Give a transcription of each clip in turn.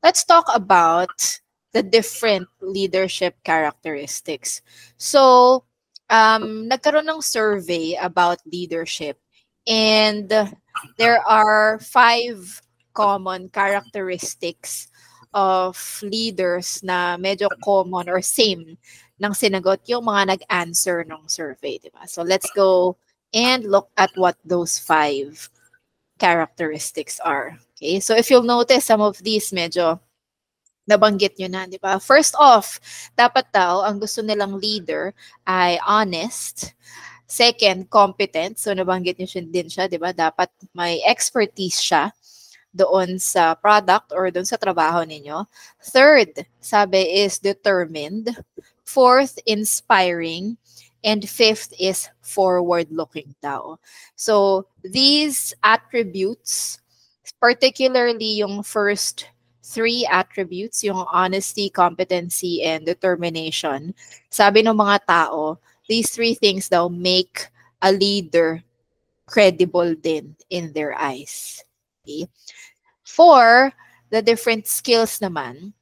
let's talk about the different leadership characteristics. So, nagkaroon ng survey about leadership, and there are 5 common characteristics of leaders na medyo common or same ng sinagot yung mga nag-answer ng survey, di ba? So let's go and look at what those 5 characteristics are. Okay, so if you'll notice, some of these medyo nabanggit nyo na, di ba? First off, dapat daw, ang gusto nilang leader ay honest. Second, competent. So, nabanggit nyo din siya, di ba? Dapat may expertise siya doon sa product or doon sa trabaho ninyo. Third, sabi is determined. Fourth, inspiring. And fifth is forward-looking daw. So, these attributes, particularly yung first 3 attributes, yung honesty, competency, and determination, sabi ng mga tao, these 3 things daw make a leader credible din in their eyes. Okay? For the different skills naman,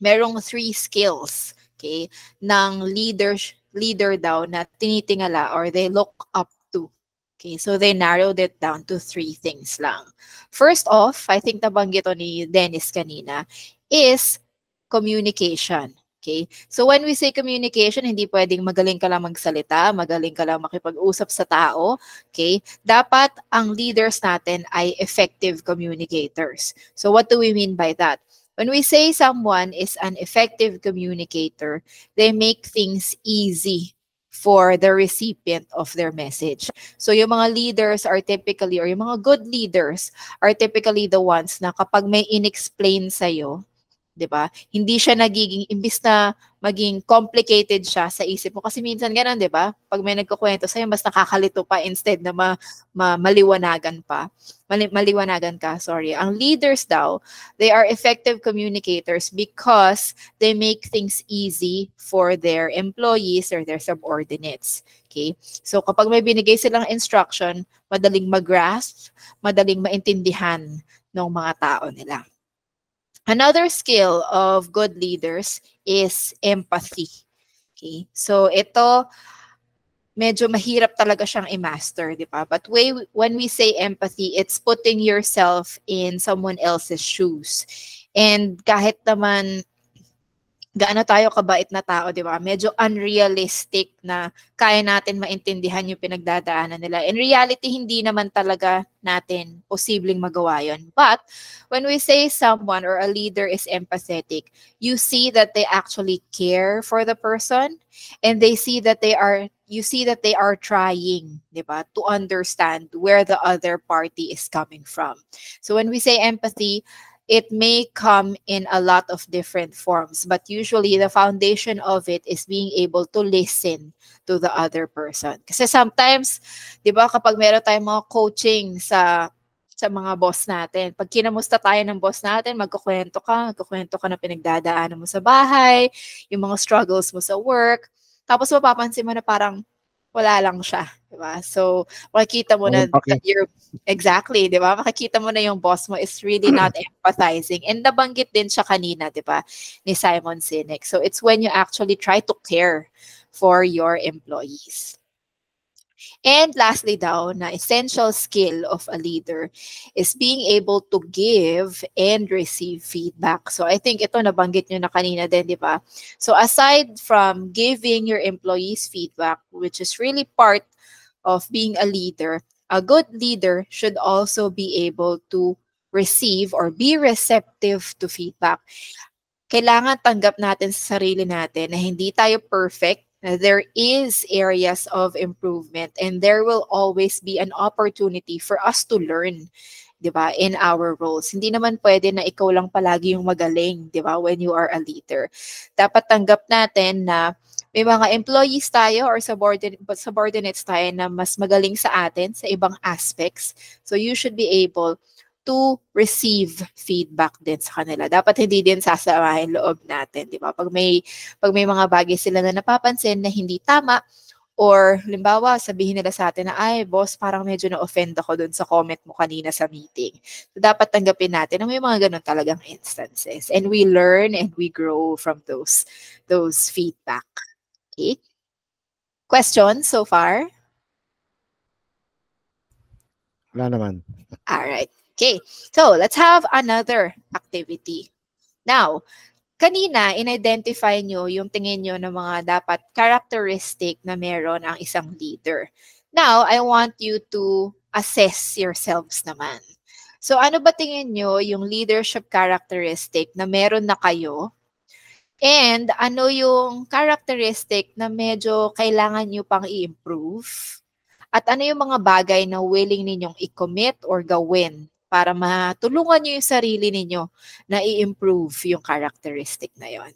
merong 3 skills, okay, ng leader daw na tinitingala or they look up to. Okay, so they narrowed it down to 3 things lang. First off, I think nabanggit ni Dennis kanina, is communication. Okay, so when we say communication, hindi pwedeng magaling ka lang magsalita, magaling ka lang makipag-usap sa tao. Okay, dapat ang leaders natin ay effective communicators. So what do we mean by that? When we say someone is an effective communicator, they make things easy for the recipient of their message. So yung mga leaders are typically, or yung mga good leaders are typically the ones na kapag may inexplain sa'yo, di ba? Hindi siya nagiging, imbis na maging complicated siya sa isip mo. Kasi minsan ganun, di ba? Pag may nagkukwento sa'yo, mas nakakalito pa instead na maliwanagan pa. Maliwanagan ka, sorry. Ang leaders daw, they are effective communicators because they make things easy for their employees or their subordinates. Okay? So kapag may binigay silang instruction, madaling mag-grasp, madaling maintindihan ng mga tao nila. Another skill of good leaders is empathy. Okay? So ito, medyo mahirap talaga siyang i-master, di ba? But when we say empathy, it's putting yourself in someone else's shoes. And kahit naman gaano tayo kabait na tao, di ba? Medyo unrealistic na kaya natin maintindihan yung pinagdadaanan nila. In reality, hindi naman talaga natin posibleng magawa yun. But when we say someone or a leader is empathetic, you see that they actually care for the person and you see that they are trying, di ba, to understand where the other party is coming from. So when we say empathy, it may come in a lot of different forms, but usually the foundation of it is being able to listen to the other person. Kasi sometimes, di ba, kapag meron tayong mga coaching sa mga boss natin, pag kinamusta tayo ng boss natin, magkukwento ka na pinagdadaanan mo sa bahay, yung mga struggles mo sa work, tapos mapapansin mo na parang wala lang siya, di ba? So, makikita mo na that exactly, di ba? Makikita mo na yung boss mo is really not empathizing. And nabanggit din siya kanina, di ba, ni Simon Sinek. So, it's when you actually try to care for your employees. And lastly daw, na essential skill of a leader is being able to give and receive feedback. So I think ito nabanggit nyo na kanina din, di ba? So aside from giving your employees feedback, which is really part of being a leader, a good leader should also be able to receive or be receptive to feedback. Kailangan tanggap natin sa sarili natin na hindi tayo perfect. There is areas of improvement and there will always be an opportunity for us to learn, di ba, in our roles. Hindi naman pwede na ikaw lang palagi yung magaling, di ba, when you are a leader. Dapat tanggap natin na may mga employees tayo or subordinates tayo na mas magaling sa atin sa ibang aspects. So you should be able to receive feedback din sa kanila. Dapat hindi din sasamahin loob natin, di ba? Pag may mga bagay sila na napapansin na hindi tama Or, limbawa, sabihin nila sa atin na, ay, boss, parang medyo na-offend ako dun sa comment mo kanina sa meeting. So, dapat tanggapin natin na may mga ganun talagang instances. And we learn and we grow from those feedback. Okay? Questions so far? Wala naman. All right. Okay. So, let's have another activity. Now, kanina, in-identify nyo yung tingin nyo ng mga dapat characteristic na meron ang isang leader. Now, I want you to assess yourselves naman. So, ano ba tingin nyo yung leadership characteristic na meron na kayo? And ano yung characteristic na medyo kailangan nyo pang i-improve? At ano yung mga bagay na willing ninyong i-commit or gawin para matulungan nyo yung sarili ninyo na i-improve yung characteristic na yon?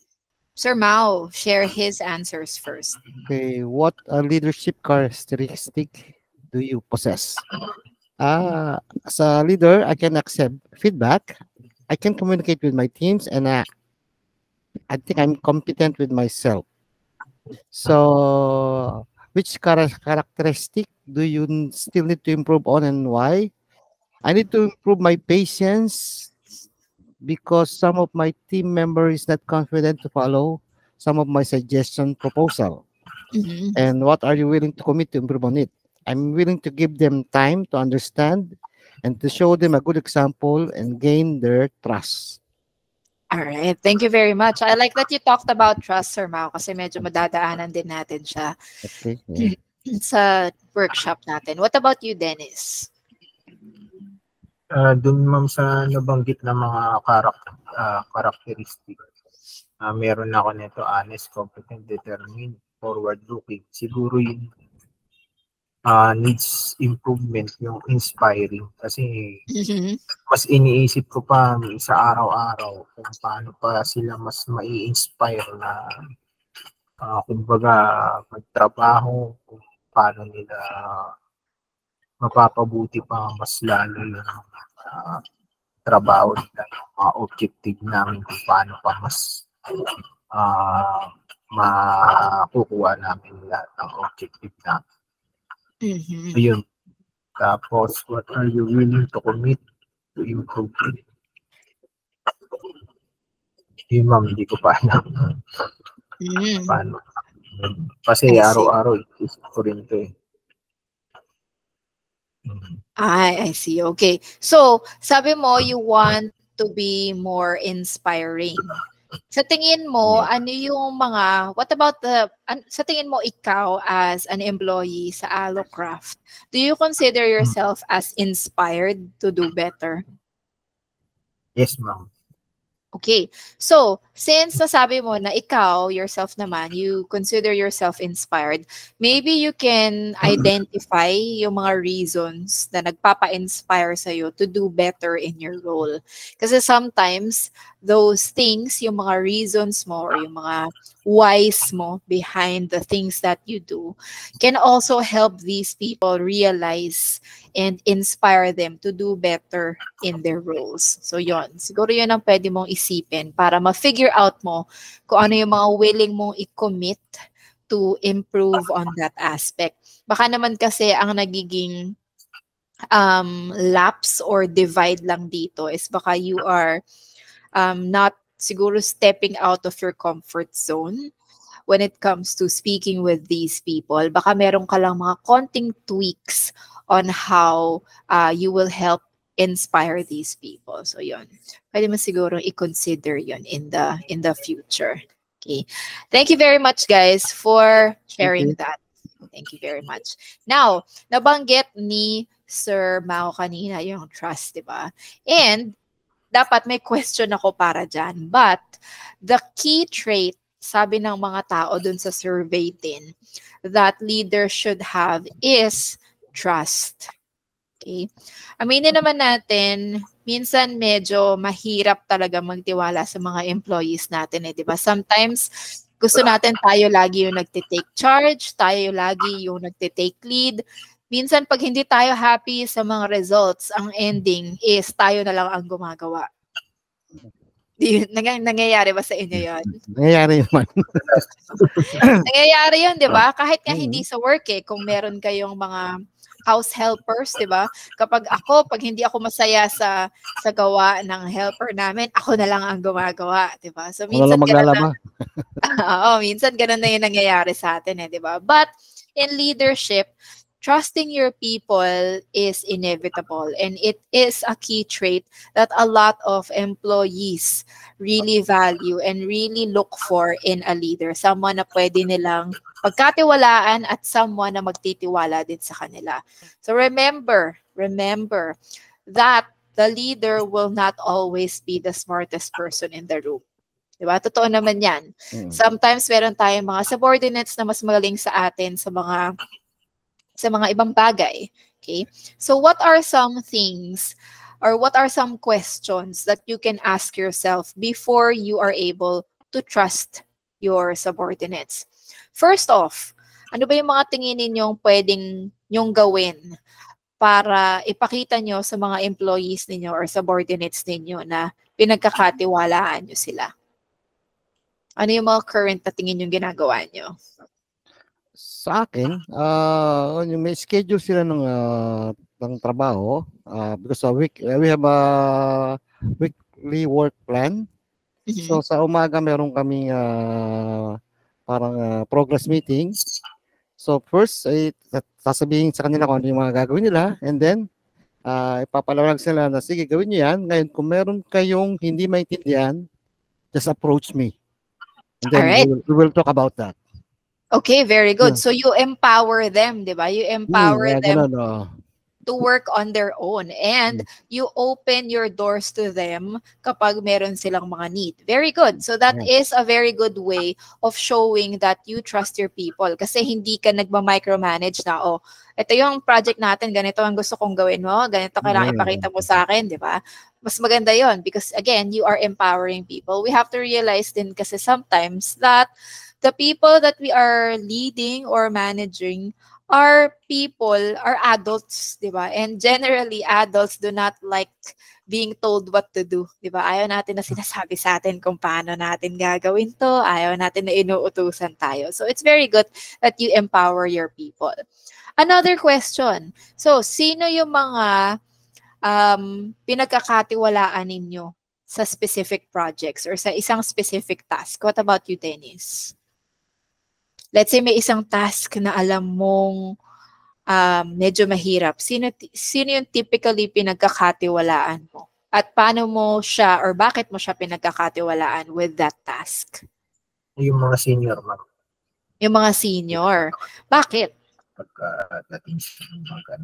Sir Mao, share his answers first. Okay, what leadership characteristic do you possess? As a leader, I can accept feedback. I can communicate with my teams, and I think I'm competent with myself. So, which characteristic do you still need to improve on, and why? I need to improve my patience because some of my team members is not confident to follow some of my suggestion proposal. Mhm. And what are you willing to commit to improve on it? I'm willing to give them time to understand and to show them a good example and gain their trust. All right. Thank you very much. I like that you talked about trust, Sir Mao, kasi medyo madadaanan din natin siya Okay. Yeah. sa workshop natin. What about you, Dennis? Doon ma'am sa nabanggit na mga characteristic, meron ako nito: honest, competent, determined, forward-looking. Siguro yung needs improvement yung inspiring, kasi Mhm. mas iniisip ko pa sa araw-araw kung paano pa sila mas mai-inspire na kumbaga magtrabaho, kung paano nila mapapabuti pa mas lalo yung trabaho nila, yung mga objective namin, kung paano pa mas makukuha namin lahat ng objective namin. Mhm. Ayun. Tapos, what are you willing to commit to improve it? Yun ma'am, hindi ko pa alam. Mm. Paano? Kasi I see. araw-araw, isip ko rin ito eh. I see. Okay. So, sabi mo, you want to be more inspiring. Sa tingin mo, ano yung mga, what about sa tingin mo ikaw as an employee sa Allocraft, do you consider yourself as inspired to do better? Yes, ma'am. Okay. So, since nasabi mo na ikaw, yourself naman, you consider yourself inspired, maybe you can identify yung mga reasons na nagpapa-inspire sa'yo to do better in your role. Kasi sometimes, those things, yung mga reasons mo or yung mga whys mo behind the things that you do can also help these people realize and inspire them to do better in their roles. So yon, siguro yun ang pwede mong isipin para ma-figure out mo kung ano yung mga willing mong i-commit to improve on that aspect. Baka naman kasi ang nagiging lapse or divide lang dito is baka you are not siguro stepping out of your comfort zone when it comes to speaking with these people. Baka meron ka lang mga konting tweaks on how you will help inspire these people. So yon, pwede mo siguro i-consider yon in the future. Okay. Thank you very much, guys, for sharing that. Thank you very much. Now, nabanggit ni Sir Mao kanina yung trust, di ba? And dapat may question ako para dyan. But the key trait, sabi ng mga tao dun sa survey din, that leaders should have is trust. Okay? Aminin naman natin, minsan medyo mahirap talaga magtiwala sa mga employees natin eh, di ba? Sometimes, gusto natin tayo lagi yung nagtitake charge, tayo lagi yung nagtitake lead. Minsan, pag hindi tayo happy sa mga results, ang ending is tayo na lang ang gumagawa. Nangyayari ba sa inyo yun? Nangyayari naman. Nangyayari yun, di ba? Kahit nga hindi sa work kung meron kayong mga house helpers, di ba? Pag hindi ako masaya sa gawa ng helper namin, ako na lang ang gumagawa, di ba? So minsan maglalaba. minsan ganun na yung nangyayari sa atin, di ba? But in leadership, trusting your people is inevitable, and it is a key trait that a lot of employees really value and really look for in a leader. Someone na pwede nilang pagkatiwalaan at someone na magtitiwala din sa kanila. So remember that the leader will not always be the smartest person in the room. Diba? Totoo naman yan. Sometimes meron tayong mga subordinates na mas magaling sa atin sa mga ibang bagay. Okay? So what are some things or what are some questions that you can ask yourself before you are able to trust your subordinates? First off, ano ba yung mga tingin ninyong pwedeng nyong gawin para ipakita nyo sa mga employees ninyo or subordinates ninyo na pinagkakatiwalaan nyo sila? Ano yung mga current na tingin yung ginagawa nyo? Sa akin, yung may schedule sila ng trabaho, because we have a weekly work plan. So sa umaga meron kaming parang progress meeting. So first ay sasabihin sa kanila kung ano yung mga gagawin nila, and then ipapalawag sila na sige, gawin niyo yan. Ngayon kung meron kayong hindi maintindihan, just approach me. And then we will talk about that. Okay, very good. So you empower them, di ba? You empower them to work on their own, and you open your doors to them kapag meron silang mga need. Very good. So that is a very good way of showing that you trust your people, kasi hindi ka nagma-micromanage na, ito yung project natin, ganito ang gusto kong gawin mo, ganito kailangan ipakita mo sa akin, di ba? Mas maganda yon, because again, you are empowering people. We have to realize din kasi sometimes that the people that we are leading or managing are adults, di ba? And generally, adults do not like being told what to do, di ba? Ayaw natin na sinasabi sa atin kung paano natin gagawin to. Ayaw natin na inuutusan tayo. So it's very good that you empower your people. Another question. So, sino yung mga pinagkakatiwalaan ninyo sa specific projects or sa isang specific task? What about you, Dennis? Let's say may isang task na alam mong medyo mahirap. Sino yung typically pinagkakatiwalaan mo? At paano mo siya or bakit mo siya pinagkakatiwalaan with that task? Yung mga senior, ma'am. Yung mga senior. Bakit? Pagdating sa mga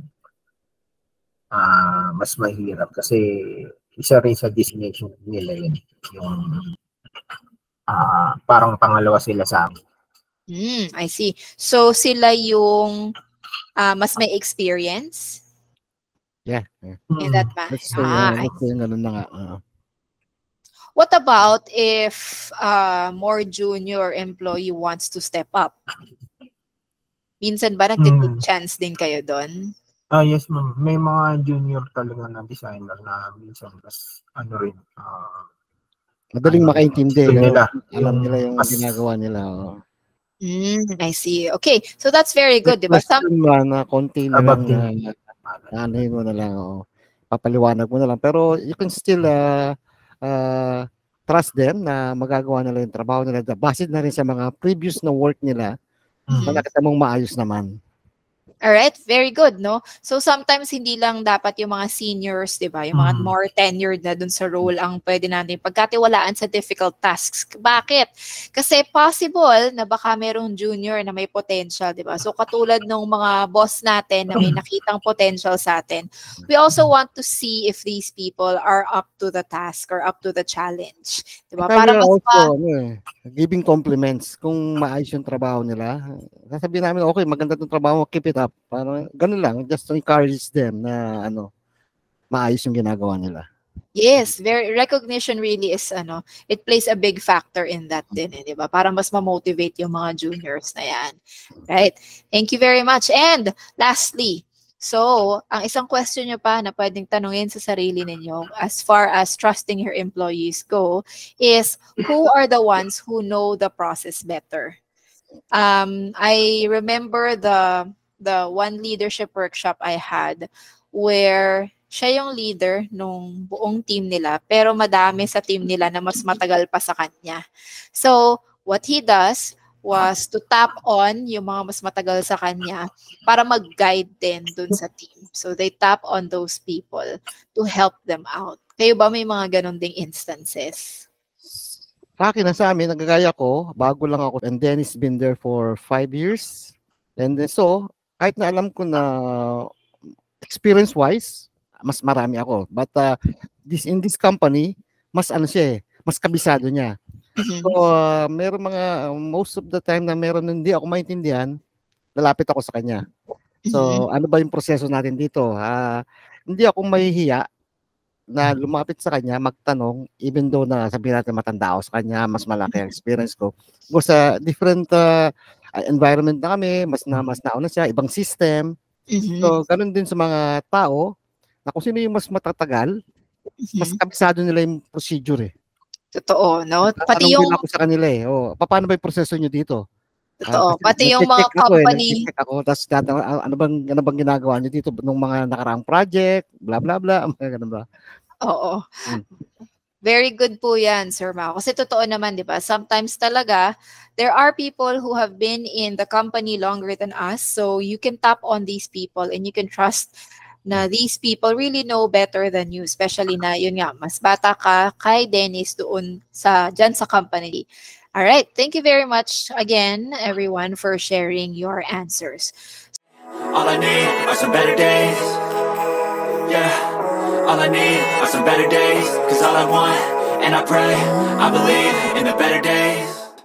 mas mahirap kasi isa rin sa designation nila yun. Yung parang pangalawa sila sa amin. I see. So sila yung mas may experience? Yeah. In that matter. What about if more junior employee wants to step up? Minsan ba nagtitake chance din kayo doon? Yes, ma'am. May mga junior talaga na designer na minsan mas rin. Madaling makaintindi. Alam nila yung ginagawa nila. I see. Okay. So that's very good, di ba? Na konti na lang anahin mo na lang. Papaliwanag mo na lang. Pero you can still trust them na magagawa nila yung trabaho nila. Base na rin sa mga previous na work nila. Nakita mong maayos naman. Alright, very good, no? So sometimes hindi lang dapat yung mga seniors, di ba? Yung mga more tenured na dun sa role ang pwede natin pagkatiwalaan sa difficult tasks. Bakit? Kasi possible na baka merong junior na may potential, di ba? So katulad ng mga boss natin na may nakitang potential sa atin, we also want to see if these people are up to the task or up to the challenge. Di ba? Para mas giving compliments kung maayos yung trabaho nila. Sasabihin namin, okay, maganda itong trabaho, keep it up. Parang ganun lang, just to encourage them na maayos yung ginagawa nila. Yes, recognition really is it plays a big factor in that din, di ba? Para mas ma-motivate yung mga juniors na yan. Right? Thank you very much. And lastly, So, ang isang question nyo pa na pwedeng tanungin sa sarili ninyo as far as trusting your employees go is, who are the ones who know the process better? I remember the one leadership workshop I had where siya yung leader nung buong team nila, pero madami sa team nila na mas matagal pa sa kanya. So, what he does was to tap on yung mga mas matagal sa kanya para mag-guide din dun sa team. So, they tap on those people to help them out. Kayo ba may mga ganun ding instances? Sa akin na sa amin, nagagaya ko, bago lang ako, and Dennis been there for 5 years. And then, so, kahit na alam ko na experience-wise, mas marami ako. But in this company, mas ano siya mas kabisado niya. So, meron most of the time na meron hindi ako maintindihan, lalapit ako sa kanya. So, ano ba yung proseso natin dito? Hindi ako mahihiya na lumapit sa kanya, magtanong, even though na sabihin natin matanda ako sa kanya, mas malaki ang experience ko. Because sa different environment na kami, mas nauna siya, ibang system. So, ganun din sa mga tao, na kung sino yung mas matatagal, mas kabisado nila yung procedure Totoo, no? Pati yung ako sa kanila paano ba yung proseso niyo dito? Totoo, pati yung mga company. Ako, tapos ano bang ginagawa niyo dito nung mga nakaraang project, bla bla bla, ganun ba? Oo. Very good po yan, Sir Mao. Kasi totoo naman, di ba? Sometimes talaga, there are people who have been in the company longer than us. So you can tap on these people and you can trust na these people really know better than you, especially na yun nga, mas bata ka kay Dennis dyan sa company. All right, thank you very much again, everyone, for sharing your answers. All I need are some better days. Yeah, all I need are some better days. 'Cause all I want, and I pray, I believe in the better days.